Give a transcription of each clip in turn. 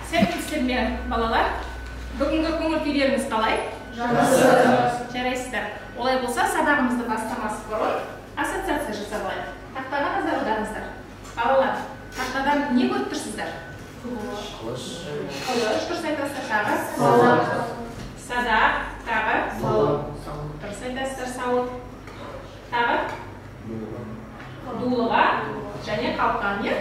Сәлеметсіздер ме, балалар? Бүгінгі көңіл-күйлеріңіз қалай? Жақсы. Жарайсыздар. Олай болса, сабағымызды бастамас бұрын ассоциация жасап алайық. Тақтаға назар аударыңыздар. Балалар, тақтадан не көріп тұрсыздар? Қылыш. Қылыш, дұрыс айтасыздар. Тағы? Сауыт. Садақ. Тағы? Сауыт. Дұрыс айтасыздар. Сауыт. Тағы? Дулыға және қалқан, не?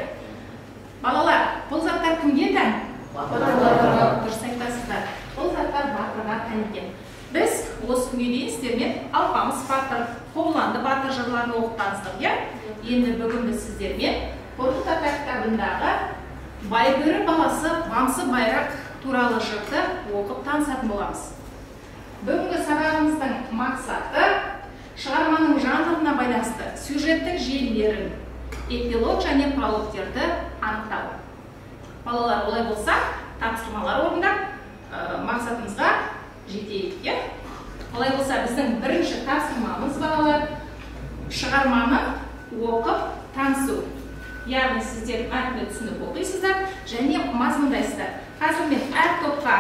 Балалар, бұл заттар кімге тән? Батырларға. Дұрыс айтасыздар. Бұл заттар батырға тән екен. Біз осы күнге дейін сіздермен Алпамыс батыр, Қобыланды батыр жырларын оқытқансыздық, иә? Енді бүгін біз сіздермен Қорқыт ата кітабындағы Байбөрі баласы Мамсы Байрақ туралы жырды оқып танысатын боламыз. Бүгінгі сабағымыздың мақсаты шығарманың жанрына байланысты сюжеттік желілерін, эпилог және прологтерді анықтау. Балалар, олай болса, тапсырмалар орындап, мақсатымызға жетейік, иә? Олай болса, біздің бірінші тапсырмамыз, балалар, шығарманы оқып танысу. Яғни сіздер мәтінді түсініп оқисыздар және мазмұндайсыздар. Қазір мен әр топқа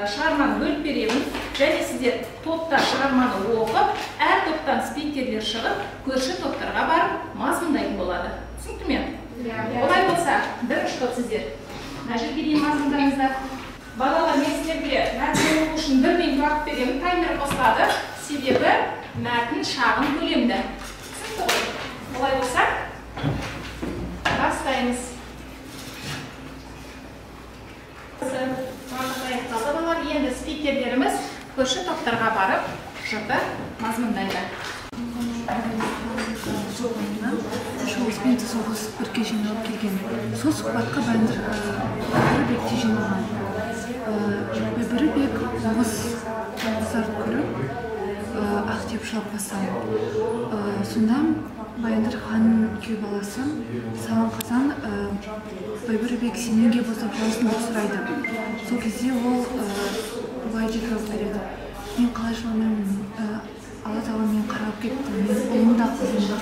шығарманы бөліп беремін және сіздер топта шығарманы оқып, әр топтан спикерлер шығып, көрші топтарға барып мазмұндайтын болады. Түсінікті ме? Олай болса, бірінші топ сіздер мына жерге дейін мазмұндаңыздар. Балалар, мен сіздерге мәтін оқу үшін 1 минут уақыт беремін. Таймер қосылады, себебі мәтін шағын көлемді. Түсінікті ғой? Олай болса, бастаймыз. Аяқталды, балалар. Енді спикерлеріміз көрші топтарға барып, жырды мазмұндайды. Соғыспен соғыс бірге жиналып келген. Сол сұхбатқа Байбөрі бек те жиналған. Байбөрі бек оғыз қыздарды көріп, ақ деп жылап бастаған. Сонда Баяндыр ханның күйеу баласы Сауан Қазан Байбөрі бек сененге босап жасын деп сұрайды. Сол кезде ол былай деп жауап береді. Мен қалай жыламаймын, Алла тағала мен қарап кетті, мен ұлым да қызым да.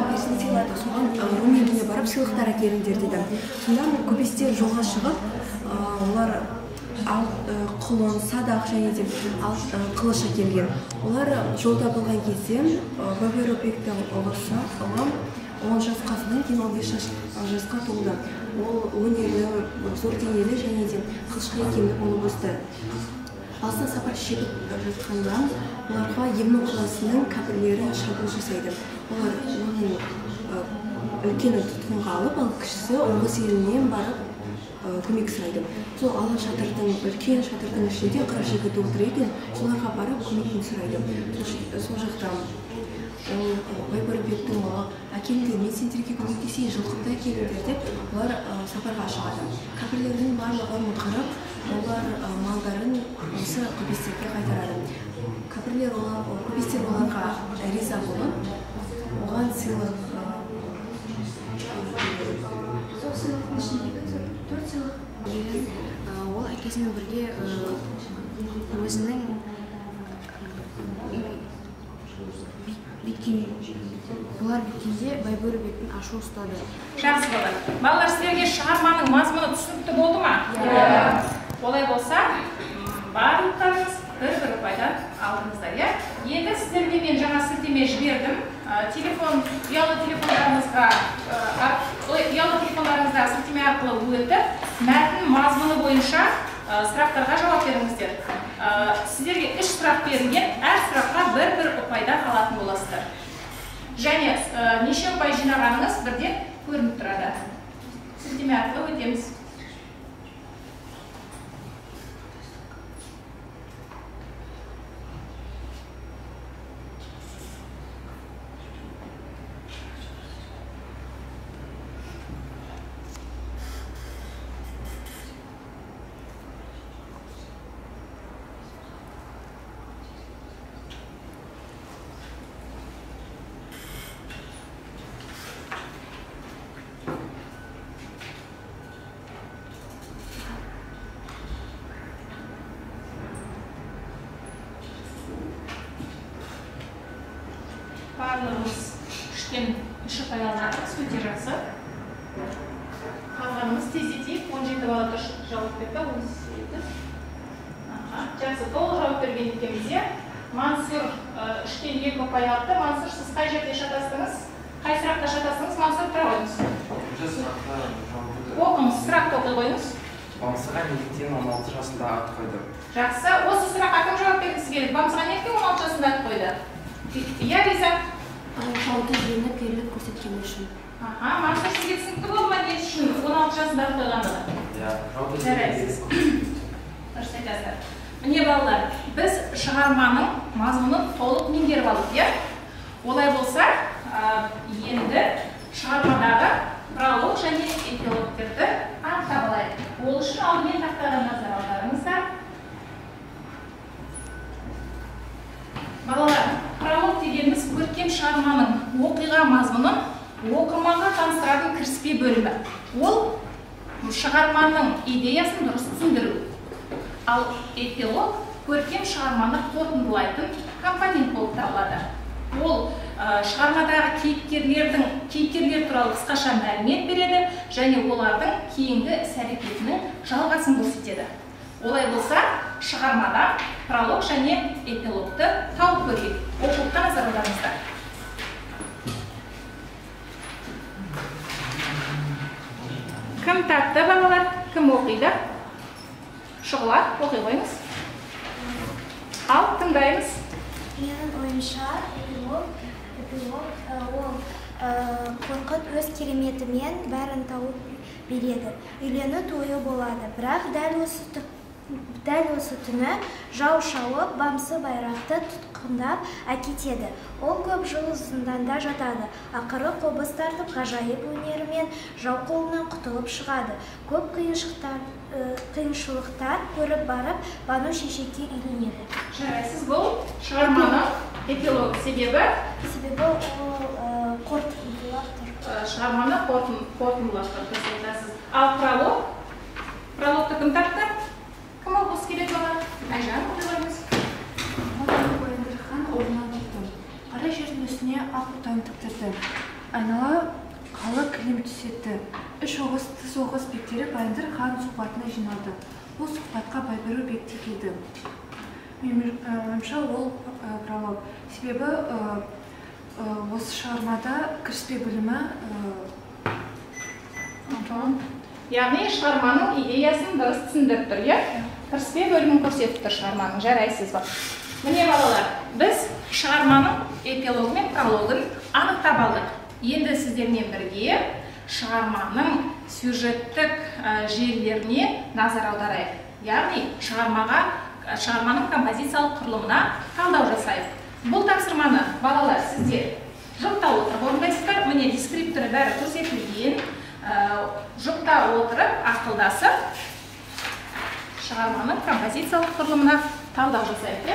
Персін сыйлады, соған Рум еліне барып сыйлықтар әкеліңдер деді. Сонда көбестер жолға шығып, олар құлын, садақ және де қылыш әкелген. Олар жолда болған кезде Байбөрі бектің ұлысы, ұлым 10 жасқа содан кейін 15 жасқа толды. Ол өнерлі, зор денелі және де қылышқа екенді болып өсті. Алыстан сапар шегіп жатқанда оларға Емін қаласының кәпірлері шабуыл жасайды. Олар оның үлкені тұтқынға алып, ал кішісі Оғыз елінен барып көмек сұрайды. Сол алған шатырдың, үлкен шатырдың ішінде қара жігіт отыр екен, соларға барып көмекін сұрайды. Сол жақта Байбөрі бектің ұлы әкеліңдер, мен сендерге көмектесейін, жылқымды әкеліңдер деп олар сапарға шығады. Кәпірлердің барлығын қырып, олар малдарын осы көбестерге қайтарады. Көбестер оларға риза болып, оған сыйлық Ол әкесімен бірге өзінің бұлар біткенде Байбөрі бектің ашу ұстады. Жақсы балалар. Балалар, сіздерге шығарманың мазмұны түсінікті болды ма? Олай болса, барлықтарыңыз бір ұпайдан алдыңыздар, иә? Енді сіздерге мен жаңа сілтеме жібердім. Ұялы телефондарыңызда сілтеме арқылы өтіп, мәтін мазмұны бойынша сұрақтарға жауап беріңіздер. Сіздерге 3 сұрақ берілген, әр сұраққа бір ұпайдан алатын боласыздар. Және неше ұпай жинағаныңыз бірден көрініп тұрады. Сілтеме арқылы өтеміз. Барлығымыз үштен 3 ұпай алып жатырмыз, өте жақсы. Қалғанымыз тездетейік, 17 бала дұрыс жауап берді, 18. Жақсы, толық жауап берген екенбіз. Мансұр 3-тен 2 ұпай алды. Мансұр, сіз қай жерде шатастыңыз? Қай сұрақта шатастыңыз? Мансұр, тұра қойыңыз. Оқыңыз, сұрақты оқи қойыңыз. Бамсыға неліктен 16 жасында ат қойды? Жақсы, осы сұраққа кім жауап бергісі келеді? Бамсыға неліктен 16 жасында ат қойды? Иә, Риза? Жауды жеңіп ерлік көрсеткені үшін. Мансұр, сізге түсінікті болды ма не үшін 16 жасында ат қойғандығы? Иә, жауды жарайсыз. Дұрыс айтасыздар. Міне балалар, біз шығарманың мазмұнын толық меңгеріп алдық, иә? Олай болса, енді шығармадағы пролог және эпилогтерді анықтап алайық. Ол үшін алдымен тақтаға назар аударыңыздар. Балалар, пролог дегеніміз көркем шығарманың оқиға мазмұнын оқырманға таныстыратын кіріспе бөлімі. Ол шығарманың идеясын дұрыс түсіндіру. Ал эпилог көркем шығарманы қорытындылайтын компонент болып табылады. Ол шығармадағы кейіпкерлер туралы қысқаша мәлімет береді және олардың кейінгі іс-әрекетінің жалғасын көрсетеді. Олай болса, шығармада пролог және эпилогты тауып көрейік. Оқулыққа назар аударыңыздар. Кім тапты, балалар? Кім оқиды? Шұғыла, оқи қойыңыз. Ал, тыңдаймыз. Менің ойымша, эпилог ол қорқыт өз кереметімен бәрін тауып береді. Үйлену тойы болады, бірақ дәл осы түні жау шауып, Бамсы байрақты тұтқындап әкетеді. Ол көп жыл зынданда жатады. Ақыры қобыз тартып, ғажайып өнерімен жау қолынан құтылып шығады. Көп қиыншылықтар көріп барып, Бану шешекке үйленеді. Жарайсыз, бұл шығарманың эпилог себебі? Себебі ол қорытындылап тұр. Шығарманы қорытындылап тұр. Ал пролог? Прологты кім тапты? Кім оқысы келеді бала? Айжан, оқиғаныз. Баяндыр хан орнынан тұрды. Қара жердің үстіне ақ ұтайын тіктірді. Айнала қалы кілем түсетті. Үш оғыз бектері Баяндыр хан сұхбатына жиналды. Бұл сұхбатқа Байбөрі бекте келді. Меніңше ол пролог. Себебі осы шығармада кіріспе бөлімі яғни шығарманың идеясын дұрыс түсіндіріп тұр, иә? Кіріспе бөлімін көрсетіп тұр шығарманың, жарайсыз ба? Міне балалар, біз шығарманың эпилогы мен прологын анықтап алдық. Енді сіздермен бірге шығарманың сюжеттік желілеріне назар аударайық. Яғни шығарманың композициялық құрылымына талдау жасайық. Бұл тапсырманы балалар сіздер жұпта отырып орындайсыздар. Міне дескрипторы бәрі көрсетілген. Жұпта отырып, ақылдасып, шығарманың композициялық құрылымына талдау жасайық.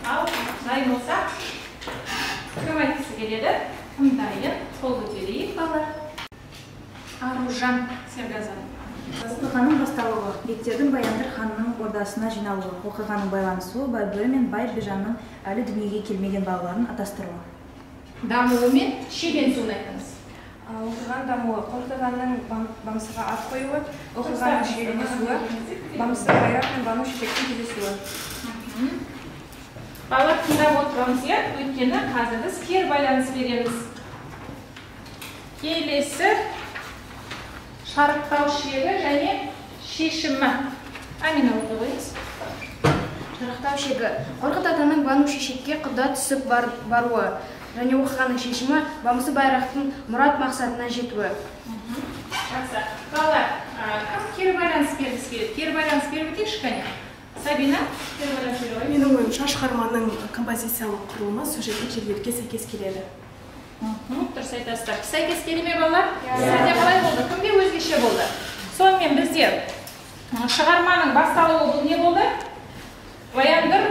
Ал, дайын болса, кім айтқысы келеді? Кім дайын? Қол көтерейік, балалар. Аружан Сергазан. Оқиғаның басталуы, бектердің Баяндыр ханның ордасына жиналуы, оқиғаның байланысуы, Байбөрі мен Байбежанның әлі дүниеге келмеген балаларын атастыруы. Дамуы мен шиеленісуін айтыңыз. Оқиған дамуы, Қортағанның Бамсыға ат қоюы, оқиғаның шиеленісуі, Бамсы байрақ пен Бану шешектің кездесуі. Балалар тыңдап отырамыз, өйткені қазір біз кері байланыс береміз. Келесі шарықтау шегі және шешімі. Амина оқи қойыңыз. Шарықтау шегі. Қорқыт атаның Бану шешекке құда түсіп баруы және оқиғаның шешімі Бамсы байрақтың мұрат мақсатына жетуі. Жақсы. Балалар, кім кері байланыс бергісі келеді? Кері байланыс беріп өтейікші кәне? Сабина, кері байланыс беріп өтейік. Менің ойымша шығарманың композициялық құрылымы сюжеттік желілерге сәйкес келеді. Дұрыс айтасыздар. Сәйкес келе ме балалар? Сізде қалай болды? Кімде өзгеше болды? Сонымен бізде шығарманың басталуы бұл не болды? Баяндыр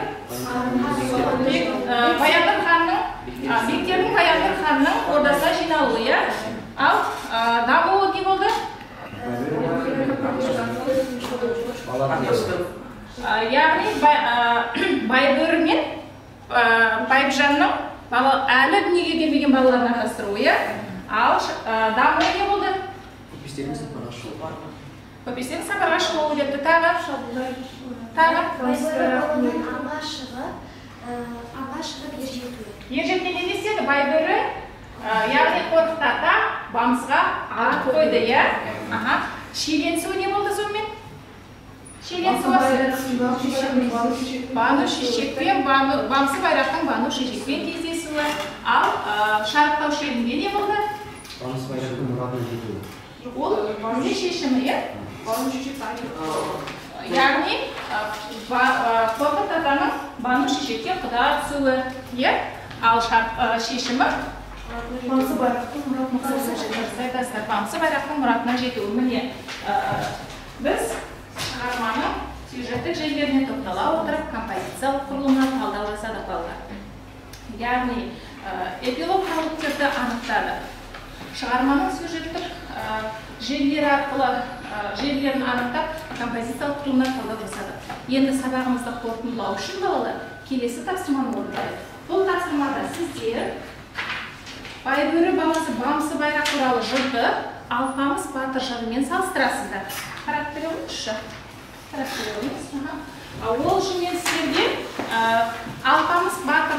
Баяндыр ханның, бектердің Баяндыр ханның ордасына жиналуы, иә? Ал дамуы не болды? Яғни Байбөрі мен Байбжанның әлі дүниеге келмеген балаларын араластыруы, иә? Ал дамуы не болды? Көпестердің сапарға шығуы. Көпестердің сапарға шығуы депті. Тағы? Аңға шығып ержетуі. Ержеткен не деседі? Байбөрі, яғни қорқытата бамсыға ат қойды, иә? Шиеленісуі не болды сонымен? Бану шешекпен, бамсы байрақтың бану шешекпен кездесуі. Ал шарықтау шегінде не болды? Бамсы байрақтың мұратына жетуі. Ол не шешімі, е? Яғни қорқыт атаның бану шешекке құда түсуі, е? Ал шешімі? Бамсы байрақтың мұратына жетуі. Міне, біз шығарманың сюжеттік жерлеріне тоқтала отырып, композициялық құрылымына талдау жасадық балалар. Яғни, эпилог қалыптерді анықтады. Шығарманың сюжеттік жерлері арқылы жерлерін анықтап, композициялық құрылымына талдау жасадық. Енді сабағымызды қорытындылау үшін балалар келесі тапсырманы орындайық. Бұл тапсырмада сіздер Байбөрі баласы Бамсы байрақ туралы жырды Алпамыс батыр жырымен салыстырасыздар. Қарап беріңізші. Ол үшін мен сіздерге Алпамыс батыр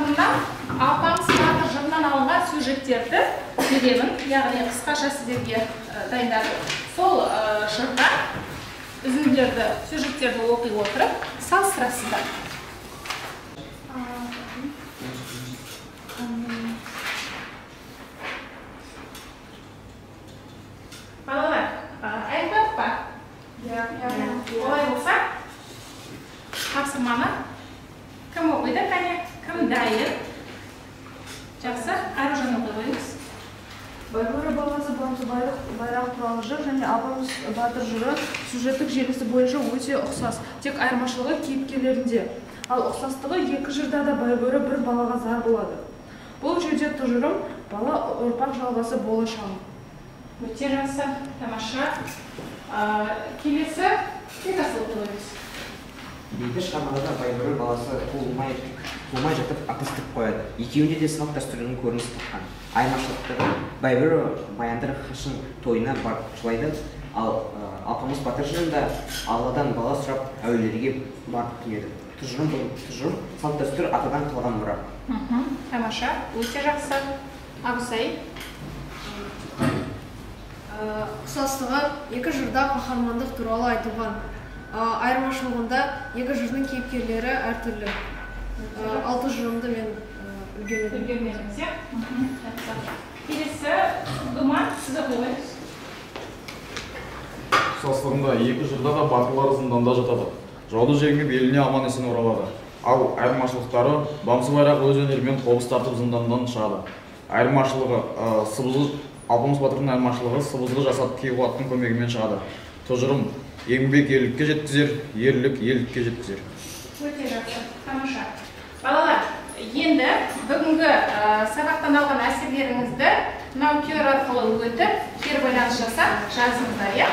жырынан алынған сюжеттерді беремін, яғни қысқаша сіздерге дайындадым. Сол жырда үзінділерді, сюжеттерді оқи отырып салыстырасыздар. Балалар, айтпақ па? Олай болса, тапсырманы кім оқиды, кәне? Кім дайын? Жақсы, Аружан оқи қойыңыз. Байбөрі баласы Бамсы байрақ туралы жыр және Алпамыс батыр жыры сюжеттік желісі бойынша өте ұқсас, тек айырмашылығы кейіпкерлерінде. Ал ұқсастығы екі жырда да Байбөрі бір балаға зар болады. Бұл жерде тұжырым бала ұрпақ жалғасы болашағы. Өте жақсы, тамаша. Келесі текасы оқи қойыңыз. Дейді шығармада Байбөрі баласы туылмай жатып атыстырып қояды. Екеуінде де салт дәстүрінің көрініс тапқан. Айырмашылықтары Байбөрі Баяндыр ханның тойына барып жылайды, ал Алпамыс батыр жырында Алладан бала сұрап әулиелерге барып келеді. Тұжырым салт дәстүр атадан қалған мұра. Тамаша, өте жақсы. Абысай. Ұқсастығы екі жырда қаһармандық туралы айтылған. Айырмашылығында екі жырдың кейіпкерлері әртүрлі. Алты жырымды мен үлгермедім. Келесі Думан, сіз оқи қойыңыз. Ұқсастығында екі жырда да батырлар зынданда жатады. Жауды жеңіп еліне аман есен оралады. Ал айырмашылықтары Бамсы байрақ өз өнерімен қобыз тартып зындандан шығады. Айырмашылығы Алпамыс батырдың айырмашылығы сыбызғы жасап кей қуаттың көмегімен шығады. Тұжырым еңбек ерлікке жеткізер, ерлік елдікке жеткізер. Өте жақсы, тамаша. Балалар, енді бүгінгі сабақтан алған әсерлеріңізді мынау көр арқылы өтіп, кері байланыс жасап жазыңыздар, иә?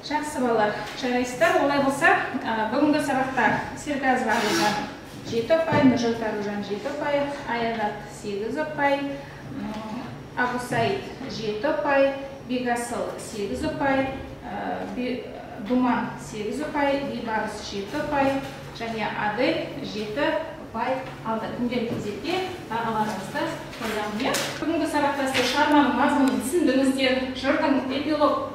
Жақсы балалар, жарайсыздар. Олай болса, бүгінгі сабақта Серғазова Аружан 7 ұпай, Нұржан Аружан 7 ұпай, Аянат 8 ұпай, Абусаид 7 ұпай, Бегасыл 8 ұпай, Думан 8 ұпай, Бейбарыс 7 ұпай, және Адель 7 ұпай алды. Күнделік кезекте бағаларыңызды қоямын. Бүгінгі сабақта сіздер шығарманың мазмұнын түсіндіңіздер, жырдың эпилог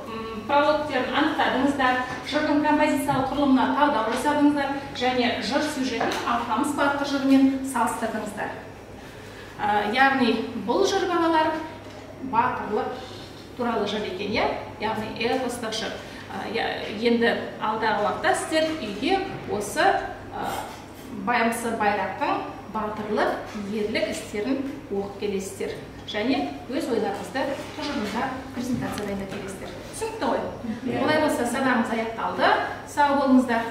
прологтерін анықтадыңыздар, жырдың композициялық құрылымына талдау жасадыңыздар және жыр сюжетін Алпамыс батыр жырымен салыстырдыңыздар. Яғни бұл жыр балалар батырлық туралы жыр екен, яғни эпостық жыр. Енді алдағы уақытта сіздер үйге осы Бамсы байрақтың батырлық, ерлік істерін оқып келесіздер және өз ойларыңызды тұжырымдап презентация дайындап келесіздер. түсінікті ғой. Олай болса сабағымыз аяқталды. Сау болыңыздар.